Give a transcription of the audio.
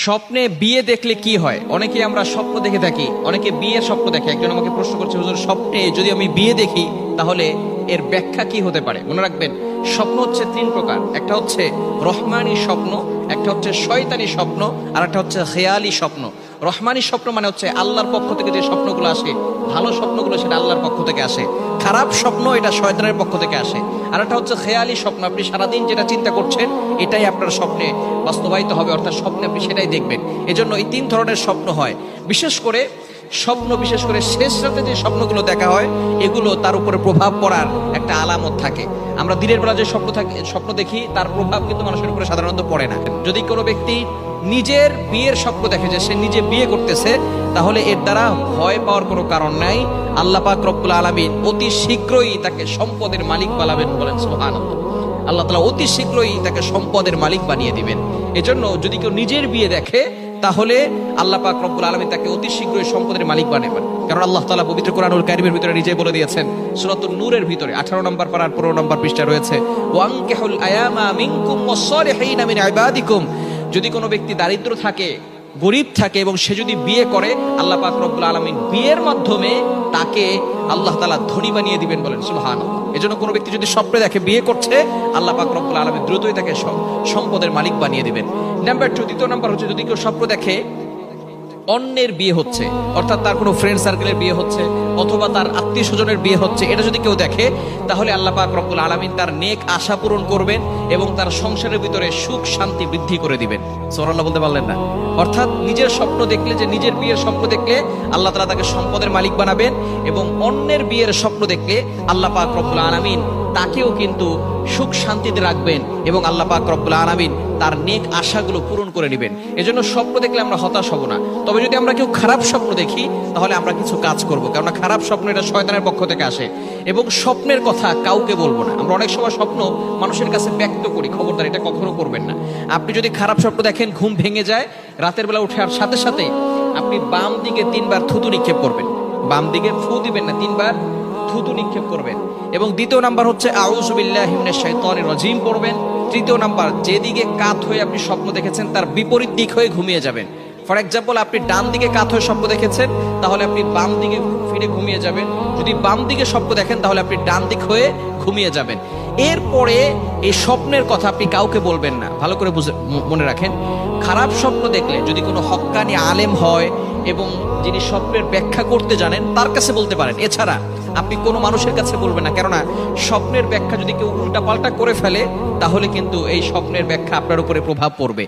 স্বপ্নে বিয়ে দেখলে কি হয়? অনেকে আমরা স্বপ্ন দেখে থাকি, অনেকে বিয়ের স্বপ্ন দেখে। একজন আমাকে প্রশ্ন করছে, হুজুর স্বপ্নে যদি আমি বিয়ে দেখি তাহলে এর ব্যাখ্যা কি হতে পারে? মনে রাখবেন, স্বপ্ন হচ্ছে তিন প্রকার। একটা হচ্ছে রহমানি স্বপ্ন, একটা হচ্ছে শয়তানি স্বপ্ন, আর একটা হচ্ছে খেয়ালি স্বপ্ন। রহমানি স্বপ্ন মানে হচ্ছে আল্লাহর পক্ষ থেকে যে স্বপ্নগুলো আসে, ভালো স্বপ্নগুলো সেটা আল্লাহর পক্ষ থেকে আসে। খারাপ স্বপ্ন এটা শয়তানের পক্ষ থেকে আসে। আর একটা হচ্ছে খেয়ালি স্বপ্ন, আপনি সারাদিন যেটা চিন্তা করছেন এটাই আপনার স্বপ্নে বাস্তবায়িত হবে, অর্থাৎ স্বপ্নে আপনি সেটাই দেখবেন। এজন্য এই তিন ধরনের স্বপ্ন হয়। বিশেষ করে শেষ রাতে যে স্বপ্নগুলো দেখা হয় এগুলো তার উপরে প্রভাব পড়ার একটা আলামত থাকে। আমরা দিনের বেলা যে স্বপ্ন দেখি তার প্রভাব কিন্তু মানুষের উপরে সাধারণত পড়ে না। যদি কোনো ব্যক্তি নিজের বিয়ের স্বপ্ন দেখে যে সে নিজে বিয়ে করতেছে, তাহলে এর দ্বারা ভয় পাওয়ার কোনো কারণ নাই। আল্লাহ পাক রব্বুল আলামিন অতি শীঘ্রই তাকে সম্পদের মালিক বানাবেন, বলেন সুবহানাল্লাহ। আল্লাহ তাআলা অতি শীঘ্রই তাকে সম্পদের মালিক বানিয়ে দিবেন। এজন্য যদি কেউ নিজের বিয়ে দেখে তাহলে আল্লাহ পাক রব্বুল আলামিন তাকে অতি শীঘ্রই সম্পদের মালিক বানাবেন। কারণ আল্লাহ তাআলা পবিত্র কোরআনুল কারীমের ভিতরে নিজে বলে দিয়েছেন, সূরাতুন নূরের ভিতরে 18 নম্বর পারার 15 নম্বর পৃষ্ঠা রয়েছে, ওয়ানকিহুল আয়ামা মিনকুম ওয়াস-সালিহিনা মিন ইবাদিকুম। যদি কোনো ব্যক্তি দারিদ্র থাকে, গরিব থাকে এবং সে যদি বিয়ে করে, আল্লাহ পাক রব্বুল আলামিন বিয়ের মাধ্যমে তাকে আল্লাহ তাআলা ধনী বানিয়ে দিবেন, বলেন সুবহানাল্লাহ। এজন্য কোনো ব্যক্তি যদি স্বপ্নে দেখে বিয়ে করছে, আল্লাহ পাক রব্বুল আলামিন দ্রুতই তাকে সম্পদের মালিক বানিয়ে দিবেন। নাম্বার 2, দ্বিতীয় নাম্বার হচ্ছে যদি কেউ স্বপ্ন দেখে অন্যের বিয়ে হচ্ছে, অর্থাৎ তার কোনো ফ্রেন্ড সার্কেলের বিয়ে হচ্ছে অথবা তার আত্মীয় স্বজনের বিয়ে হচ্ছে, এটা যদি কেউ দেখে তাহলে আল্লাহ পাক রব্বুল আলামিন তার নেক আশা পূরণ করবেন এবং তার সংসারের ভিতরে সুখ শান্তি বৃদ্ধি করে দিবেন। সুবহানাল্লাহ বলতে পারলেন না? অর্থাৎ নিজের স্বপ্ন দেখলে, যে নিজের বিয়ের স্বপ্ন দেখলে আল্লাহ তাআলা তাকে সম্পদের মালিক বানাবেন, এবং অন্যের বিয়ের স্বপ্ন দেখলে আল্লাহ পাক রব্বুল আলামিন তাকেও কিন্তু সুখ শান্তিতে রাখবেন এবং আল্লাহ পাক রব্বুল আলামিন তার নেক আশাগুলো পূরণ করে নেবেন। এজন্য স্বপ্ন দেখলে আমরা হতাশ হব না। তবে যদি আমরা কেউ খারাপ স্বপ্ন দেখি তাহলে আমরা কিছু কাজ করব, কারণ খারাপ স্বপ্ন এটা শয়তানের পক্ষ থেকে আসে। এবং স্বপ্নের কথা কাউকে বলবো না। আমরা অনেক সময় স্বপ্ন মানুষের কাছে ব্যক্ত করি, খবরদার এটা কখনো করবেন না। আপনি যদি খারাপ স্বপ্ন দেখেন, ঘুম ভেঙে যায়, রাতের বেলা উঠে আর সাথে সাথে আপনি বাম দিকে 3 বার থুতু নিক্ষেপ করবেন। বাম দিকে ফু দিবেন না, 3 বার থুতু নিক্ষেপ করবেন। এবং দ্বিতীয় নাম্বার হচ্ছে আউযু বিল্লাহি মিনাশ শাইতানির রাজিম পড়বেন। তৃতীয় নাম্বার, যেদিকে কাত হয়ে আপনি স্বপ্ন দেখেছেন তার বিপরীত দিক হয়ে ঘুমিয়ে যাবেন। ফর এক্সাম্পল, আপনি ডান দিকে কাত হয়ে স্বপ্ন দেখেছেন, তাহলে আপনি বাম দিকে ফিরে ঘুমিয়ে যাবেন। যদি বাম দিকে স্বপ্ন দেখেন তাহলে আপনি ডান দিক হয়ে ঘুমিয়ে যাবেন। এরপরে এই স্বপ্নের কথা আপনি কাউকে বলবেন না। ভালো করে মনে রাখেন, খারাপ স্বপ্ন দেখলে যদি কোনো হক্কানি আলেম হয় এবং যিনি স্বপ্নের ব্যাখ্যা করতে জানেন তার কাছে বলতে পারেন। এছাড়া আপনি কোনো মানুষের কাছে বলবেন না, কেননা স্বপ্নের ব্যাখ্যা যদি কেউ উল্টা পাল্টা করে ফেলে তাহলে কিন্তু এই স্বপ্নের ব্যাখ্যা আপনার উপরে প্রভাব পড়বে।